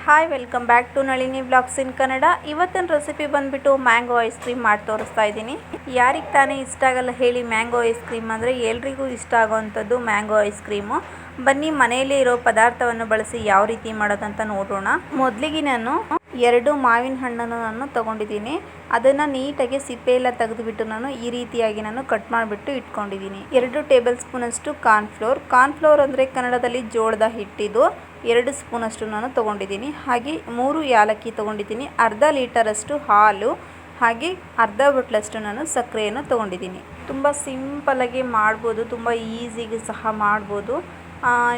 Hi welcome back to Nalini blogs in Kannada. ಇವತ್ತಿನ recipe ಬಂದುಬಿಟ್ಟು mango ice cream ಮಾಡಿ ತೋರಿಸ್ತಾ ಇದ್ದೀನಿ. ಯಾರಿಗೆ ತಾನೇ ಇಷ್ಟ ಆಗಲ್ಲ ಹೇಳಿ ಮ್ಯಾಂಗೋ ಐಸ್ ಕ್ರೀಮ್ ಅಂದರೆ ಎಲ್ರಿಗೂ ಇಷ್ಟ ಆಗೋವಂಥದ್ದು ಮ್ಯಾಂಗೋ ಐಸ್ ಕ್ರೀಮು. ಬನ್ನಿ ಮನೆಯಲ್ಲೇ ಇರೋ ಪದಾರ್ಥವನ್ನು ಬಳಸಿ ಯಾವ ರೀತಿ ಮಾಡೋದಂತ ನೋಡೋಣ. ಮೊದಲಿಗೆ ನಾನು 2 ಮಾವಿನ ಹಣ್ಣನ್ನು ನಾನು ತೊಗೊಂಡಿದ್ದೀನಿ. ಅದನ್ನು ನೀಟಾಗಿ ಸಿಪ್ಪೆ ಎಲ್ಲ ತೆಗೆದುಬಿಟ್ಟು ನಾನು ಈ ರೀತಿಯಾಗಿ ನಾನು ಕಟ್ ಮಾಡಿಬಿಟ್ಟು ಇಟ್ಕೊಂಡಿದ್ದೀನಿ. 2 ಟೇಬಲ್ ಸ್ಪೂನಷ್ಟು ಕಾರ್ನ್ಫ್ಲೋರ್ ಅಂದರೆ ಕನ್ನಡದಲ್ಲಿ ಜೋಳದ ಹಿಟ್ಟಿದು 2 ಸ್ಪೂನಷ್ಟು ನಾನು ತೊಗೊಂಡಿದ್ದೀನಿ. ಹಾಗೆ 3 ಏಲಕ್ಕಿ ತೊಗೊಂಡಿದ್ದೀನಿ. ಅರ್ಧ ಲೀಟರಷ್ಟು ಹಾಲು, ಹಾಗೆ ಅರ್ಧ ಬಟ್ಲಷ್ಟು ನಾನು ಸಕ್ಕರೆಯನ್ನು ತೊಗೊಂಡಿದ್ದೀನಿ. ತುಂಬ ಸಿಂಪಲಾಗಿ ಮಾಡ್ಬೋದು, ತುಂಬ ಈಸಿಗೆ ಸಹ ಮಾಡ್ಬೋದು.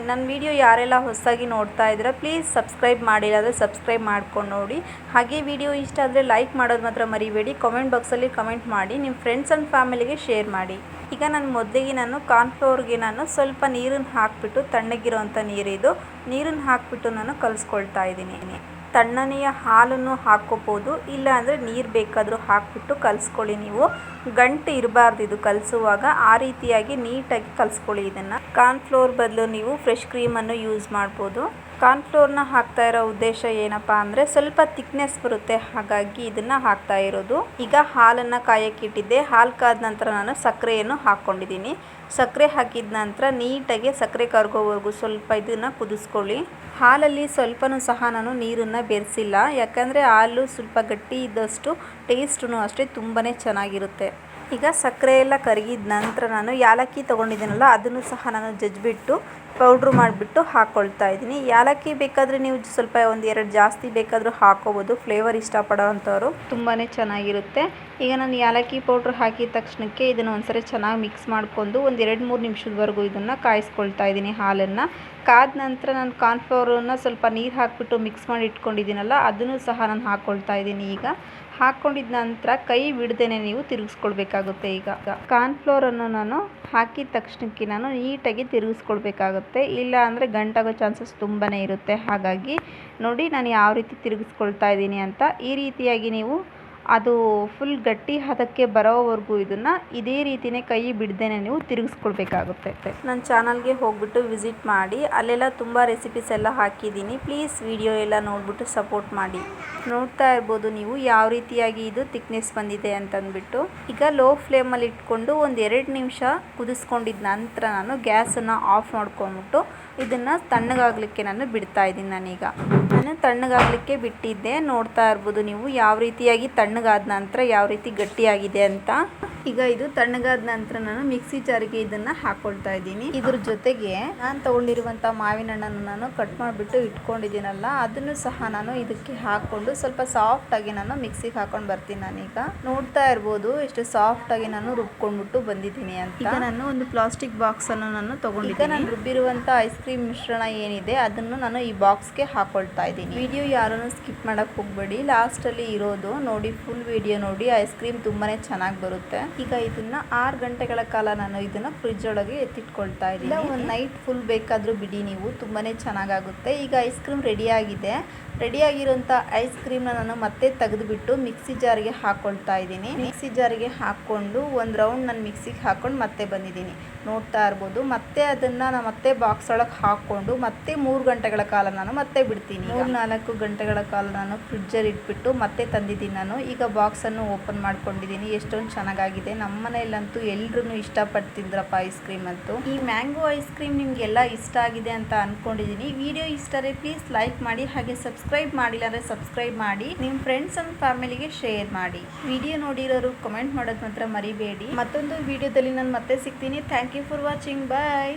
ನನ್ನ ವಿಡಿಯೋ ಯಾರೆಲ್ಲ ಹೊಸದಾಗಿ ನೋಡ್ತಾ ಇದ್ದೀರಾ ಪ್ಲೀಸ್ ಸಬ್ಸ್ಕ್ರೈಬ್ ಮಾಡಿಲ್ಲ ಅಂದರೆ ಸಬ್ಸ್ಕ್ರೈಬ್ ಮಾಡ್ಕೊಂಡು ನೋಡಿ. ಹಾಗೆ ವಿಡಿಯೋ ಇಷ್ಟ ಆದರೆ ಲೈಕ್ ಮಾಡೋದು ಮಾತ್ರ ಮರಿಬೇಡಿ. ಕಾಮೆಂಟ್ ಬಾಕ್ಸಲ್ಲಿ ಕಮೆಂಟ್ ಮಾಡಿ, ನಿಮ್ಮ ಫ್ರೆಂಡ್ಸ್ ಆ್ಯಂಡ್ ಫ್ಯಾಮಿಲಿಗೆ ಶೇರ್ ಮಾಡಿ. ಈಗ ನಾನು ಕಾರ್ನ್ಫ್ಲೋರ್ಗೆ ನಾನು ಸ್ವಲ್ಪ ನೀರನ್ನು ಹಾಕಿಬಿಟ್ಟು, ತಣ್ಣಗಿರೋವಂಥ ನೀರಿದು ನೀರನ್ನು ಹಾಕಿಬಿಟ್ಟು ನಾನು ಕಲಿಸ್ಕೊಳ್ತಾ ಇದ್ದೀನಿ. ತಣ್ಣನೆಯ ಹಾಲನ್ನು ಹಾಕ್ಕೋಬೋದು, ಇಲ್ಲ ಅಂದರೆ ನೀರು ಬೇಕಾದರೂ ಹಾಕಿಬಿಟ್ಟು ಕಲಿಸ್ಕೊಳ್ಳಿ. ನೀವು ಗಂಟು ಇರಬಾರ್ದು ಇದು ಕಲಿಸುವಾಗ, ಆ ರೀತಿಯಾಗಿ ನೀಟಾಗಿ ಕಲಿಸ್ಕೊಳ್ಳಿ. ಇದನ್ನು ಕಾರ್ನ್ಫ್ಲೋರ್ ಬದಲು ನೀವು ಫ್ರೆಶ್ ಕ್ರೀಮನ್ನು ಯೂಸ್ ಮಾಡ್ಬೋದು. ಕಾರ್ನ್ಫ್ಲೋರ್ನ ಹಾಕ್ತಾ ಇರೋ ಉದ್ದೇಶ ಏನಪ್ಪ ಅಂದರೆ ಸ್ವಲ್ಪ ಥಿಕ್ನೆಸ್ ಬರುತ್ತೆ, ಹಾಗಾಗಿ ಇದನ್ನು ಹಾಕ್ತಾ ಇರೋದು. ಈಗ ಹಾಲನ್ನು ಕಾಯಕ್ಕಿಟ್ಟಿದ್ದೆ. ಹಾಲು ಕಾದ ನಂತರ ನಾನು ಸಕ್ಕರೆಯನ್ನು ಹಾಕ್ಕೊಂಡಿದ್ದೀನಿ. ಸಕ್ಕರೆ ಹಾಕಿದ ನಂತರ ನೀಟಾಗಿ ಸಕ್ಕರೆ ಕರಗೋವರೆಗೂ ಸ್ವಲ್ಪ ಇದನ್ನು ಕುದಿಸ್ಕೊಳ್ಳಿ. ಹಾಲಲ್ಲಿ ಸ್ವಲ್ಪನೂ ಸಹ ನಾನು ನೀರನ್ನು ಬೆರೆಸಿಲ್ಲ, ಯಾಕಂದರೆ ಹಾಲು ಸ್ವಲ್ಪ ಗಟ್ಟಿ ಇದ್ದಷ್ಟು ಟೇಸ್ಟೂ ಅಷ್ಟೇ ತುಂಬಾ ಚೆನ್ನಾಗಿರುತ್ತೆ. ಈಗ ಸಕ್ಕರೆ ಎಲ್ಲ ಕರಗಿದ ನಂತರ ನಾನು ಏಲಕ್ಕಿ ತೊಗೊಂಡಿದ್ದೀನಲ್ಲ ಅದನ್ನು ಸಹ ನಾನು ಜಜ್ಜಿಬಿಟ್ಟು ಪೌಡ್ರು ಮಾಡಿಬಿಟ್ಟು ಹಾಕ್ಕೊಳ್ತಾ ಇದ್ದೀನಿ. ಏಲಕ್ಕಿ ಬೇಕಾದರೆ ನೀವು ಸ್ವಲ್ಪ 1-2 ಜಾಸ್ತಿ ಬೇಕಾದರೂ ಹಾಕ್ಕೋಬೋದು, ಫ್ಲೇವರ್ ಇಷ್ಟಪಡೋ ಅಂಥವ್ರು ತುಂಬಾ ಚೆನ್ನಾಗಿರುತ್ತೆ. ಈಗ ನಾನು ಏಲಕ್ಕಿ ಪೌಡ್ರ್ ಹಾಕಿದ ತಕ್ಷಣಕ್ಕೆ ಇದನ್ನು ಒಂದ್ಸರಿ ಚೆನ್ನಾಗಿ ಮಿಕ್ಸ್ ಮಾಡ್ಕೊಂಡು 1-2-3 ನಿಮಿಷದವರೆಗೂ ಇದನ್ನು ಕಾಯಿಸ್ಕೊಳ್ತಾ ಇದ್ದೀನಿ. ಹಾಲನ್ನು ಕಾದ ನಂತರ ನಾನು ಕಾರ್ನ್ಫ್ಲೋರನ್ನು ಸ್ವಲ್ಪ ನೀರು ಹಾಕಿಬಿಟ್ಟು ಮಿಕ್ಸ್ ಮಾಡಿ ಇಟ್ಕೊಂಡಿದ್ದೀನಲ್ಲ ಅದನ್ನು ಸಹ ನಾನು ಹಾಕ್ಕೊಳ್ತಾ ಇದ್ದೀನಿ. ಈಗ ಹಾಕ್ಕೊಂಡಿದ ನಂತರ ಕೈ ಬಿಡ್ದೇನೆ ನೀವು ತಿರುಗಿಸ್ಕೊಳ್ಬೇಕಾಗುತ್ತೆ. ಈಗ ಕಾರ್ನ್ಫ್ಲೋರನ್ನು ನಾನು ಹಾಕಿದ ತಕ್ಷಣಕ್ಕೆ ನಾನು ನೀಟಾಗಿ ತಿರುಗಿಸ್ಕೊಳ್ಬೇಕಾಗುತ್ತೆ, ಇಲ್ಲ ಅಂದರೆ ಗಂಟಾಗೋ ಚಾನ್ಸಸ್ ತುಂಬಾ ಇರುತ್ತೆ. ಹಾಗಾಗಿ ನೋಡಿ ನಾನು ಯಾವ ರೀತಿ ತಿರುಗಿಸ್ಕೊಳ್ತಾ ಇದ್ದೀನಿ ಅಂತ. ಈ ರೀತಿಯಾಗಿ ನೀವು ಅದು ಫುಲ್ ಗಟ್ಟಿ ಹದಕ್ಕೆ ಬರೋವರೆಗೂ ಇದನ್ನು ಇದೇ ರೀತಿಯೇ ಕೈ ಬಿಡ್ದೇನೆ ನೀವು ತಿರುಗಿಸ್ಕೊಳ್ಬೇಕಾಗುತ್ತೆ. ನನ್ನ ಚಾನಲ್ಗೆ ಹೋಗ್ಬಿಟ್ಟು ವಿಸಿಟ್ ಮಾಡಿ, ಅಲ್ಲೆಲ್ಲ ತುಂಬ ರೆಸಿಪೀಸ್ ಎಲ್ಲ ಹಾಕಿದ್ದೀನಿ. ಪ್ಲೀಸ್ ವಿಡಿಯೋ ಎಲ್ಲ ನೋಡಿಬಿಟ್ಟು ಸಪೋರ್ಟ್ ಮಾಡಿ. ನೋಡ್ತಾ ಇರ್ಬೋದು ನೀವು ಯಾವ ರೀತಿಯಾಗಿ ಇದು ಥಿಕ್ನೆಸ್ ಬಂದಿದೆ ಅಂತಂದ್ಬಿಟ್ಟು. ಈಗ ಲೋ ಫ್ಲೇಮಲ್ಲಿ ಇಟ್ಕೊಂಡು 1-2 ನಿಮಿಷ ಕುದಿಸ್ಕೊಂಡಿದ್ದ ನಂತರ ನಾನು ಗ್ಯಾಸನ್ನು ಆಫ್ ಮಾಡ್ಕೊಂಡ್ಬಿಟ್ಟು ಇದನ್ನು ತಣ್ಣಗಾಗಲಿಕ್ಕೆ ನಾನು ಬಿಡ್ತಾ ಇದ್ದೀನಿ. ನಾನು ತಣ್ಣಗಾಗಲಿಕ್ಕೆ ಬಿಟ್ಟಿದ್ದೆ. ನೋಡ್ತಾ ಇರ್ಬೋದು ನೀವು ಯಾವ ರೀತಿಯಾಗಿ ತಣ್ಣಗಾದ ನಂತರ ಯಾವ ರೀತಿ ಗಟ್ಟಿಯಾಗಿದೆ ಅಂತ. ಈಗ ಇದು ತಣ್ಣಗಾದ ನಂತರ ನಾನು ಮಿಕ್ಸಿ ಜಾರಿಗೆ ಇದನ್ನು ಹಾಕ್ಕೊಳ್ತಾ ಇದ್ದೀನಿ. ಇದ್ರ ಜೊತೆಗೆ ನಾನು ತೊಗೊಂಡಿರುವಂಥ ಮಾವಿನ ಹಣ್ಣನ್ನು ನಾನು ಕಟ್ ಮಾಡಿಬಿಟ್ಟು ಇಟ್ಕೊಂಡಿದ್ದೀನಲ್ಲ ಅದನ್ನು ಸಹ ನಾನು ಇದಕ್ಕೆ ಹಾಕ್ಕೊಂಡು ಸ್ವಲ್ಪ ಸಾಫ್ಟಾಗಿ ನಾನು ಮಿಕ್ಸಿಗೆ ಹಾಕೊಂಡು ಬರ್ತೀನಿ. ನಾನೀಗ ನೋಡ್ತಾ ಇರ್ಬೋದು ಎಷ್ಟು ಸಾಫ್ಟಾಗಿ ನಾನು ರುಬ್ಕೊಂಡ್ಬಿಟ್ಟು ಬಂದಿದ್ದೀನಿ ಅಂತ. ಈಗ ನಾನು ಒಂದು ಪ್ಲಾಸ್ಟಿಕ್ ಬಾಕ್ಸನ್ನು ನಾನು ತೊಗೊಂಡಿದ್ದೀನಿ. ನಾನು ರುಬ್ಬಿರುವಂಥ ಐಸ್ ಕ್ರೀಮ್ ಮಿಶ್ರಣ ಏನಿದೆ ಅದನ್ನು ನಾನು ಈ ಬಾಕ್ಸ್ಗೆ ಹಾಕ್ಕೊಳ್ತಾ ಇದ್ದೀನಿ. ವಿಡಿಯೋ ಯಾರನ್ನು ಸ್ಕಿಪ್ ಮಾಡೋಕ್ಕೆ ಹೋಗಬೇಡಿ, ಲಾಸ್ಟಲ್ಲಿ ಇರೋದು ನೋಡಿ, ಫುಲ್ ವಿಡಿಯೋ ನೋಡಿ. ಐಸ್ ಕ್ರೀಮ್ ತುಂಬಾ ಚೆನ್ನಾಗಿ ಬರುತ್ತೆ. ಈಗ ಇದನ್ನು 6 ಗಂಟೆಗಳ ಕಾಲ ನಾನು ಇದನ್ನು ಫ್ರಿಜ್ ಒಳಗೆ ಎತ್ತಿಟ್ಕೊಳ್ತಾ ಇದ್ದೀನಿ. ಒಂದು ನೈಟ್ ಫುಲ್ ಬೇಕಾದರೂ ಬಿಡಿ ನೀವು, ತುಂಬಾ ಚೆನ್ನಾಗಾಗುತ್ತೆ. ಈಗ ಐಸ್ ಕ್ರೀಮ್ ರೆಡಿಯಾಗಿರೋಂಥ ಐಸ್ ಕ್ರೀಮ್ನ ನಾನು ಮತ್ತೆ ತೆಗೆದುಬಿಟ್ಟು ಮಿಕ್ಸಿ ಜಾರಿಗೆ ಹಾಕ್ಕೊಳ್ತಾ ಇದ್ದೀನಿ. ಮಿಕ್ಸಿ ಜಾರಿಗೆ ಹಾಕ್ಕೊಂಡು ಒಂದು ರೌಂಡ್ ನಾನು ಮಿಕ್ಸಿಗೆ ಹಾಕ್ಕೊಂಡು ಮತ್ತೆ ಬಂದಿದ್ದೀನಿ. ನೋಡ್ತಾ ಇರ್ಬೋದು. ಮತ್ತೆ ಅದನ್ನು ನಾನು ಮತ್ತೆ ಬಾಕ್ಸ್ ಒಳಗೆ ಹಾಕ್ಕೊಂಡು ಮತ್ತೆ 3 ಗಂಟೆಗಳ ಕಾಲ ನಾನು ಮತ್ತೆ ಬಿಡ್ತೀನಿ. 3-4 ಗಂಟೆಗಳ ಕಾಲ ನಾನು ಫ್ರಿಡ್ಜಲ್ಲಿ ಇಟ್ಬಿಟ್ಟು ಮತ್ತೆ ತಂದಿದ್ದೀನಿ ನಾನು. ಈಗ ಬಾಕ್ಸನ್ನು ಓಪನ್ ಮಾಡ್ಕೊಂಡಿದ್ದೀನಿ. ಎಷ್ಟೊಂದು ಚೆನ್ನಾಗಾಗಿದೆ. ನಮ್ಮ ಮನೆಯಲ್ಲಂತೂ ಎಲ್ರೂ ಇಷ್ಟಪಡ್ತಿದ್ರಪ್ಪ ಐಸ್ ಕ್ರೀಮ್ ಅಂತೂ. ಈ ಮ್ಯಾಂಗೋ ಐಸ್ ಕ್ರೀಮ್ ನಿಮಗೆಲ್ಲ ಇಷ್ಟ ಆಗಿದೆ ಅಂತ ಅಂದ್ಕೊಂಡಿದ್ದೀನಿ. ವಿಡಿಯೋ ಇಷ್ಟ ಆದರೆ ಪ್ಲೀಸ್ ಲೈಕ್ ಮಾಡಿ, ಹಾಗೆ ಸಬ್ಸ್ಕ್ರೈಬ್ ಮಾಡಿಲ್ಲ ಅಂದರೆ ಸಬ್ಸ್ಕ್ರೈಬ್ ಮಾಡಿ, ನಿಮ್ಮ ಫ್ರೆಂಡ್ಸ್ ಆ್ಯಂಡ್ ಫ್ಯಾಮಿಲಿಗೆ ಶೇರ್ ಮಾಡಿ. ವಿಡಿಯೋ ನೋಡಿರೋರು ಕಮೆಂಟ್ ಮಾಡೋದು ಮಾತ್ರ ಮರಿಬೇಡಿ. ಮತ್ತೊಂದು ವಿಡಿಯೋದಲ್ಲಿ ನಾನು ಮತ್ತೆ ಸಿಗ್ತೀನಿ. Thank you for watching. Bye.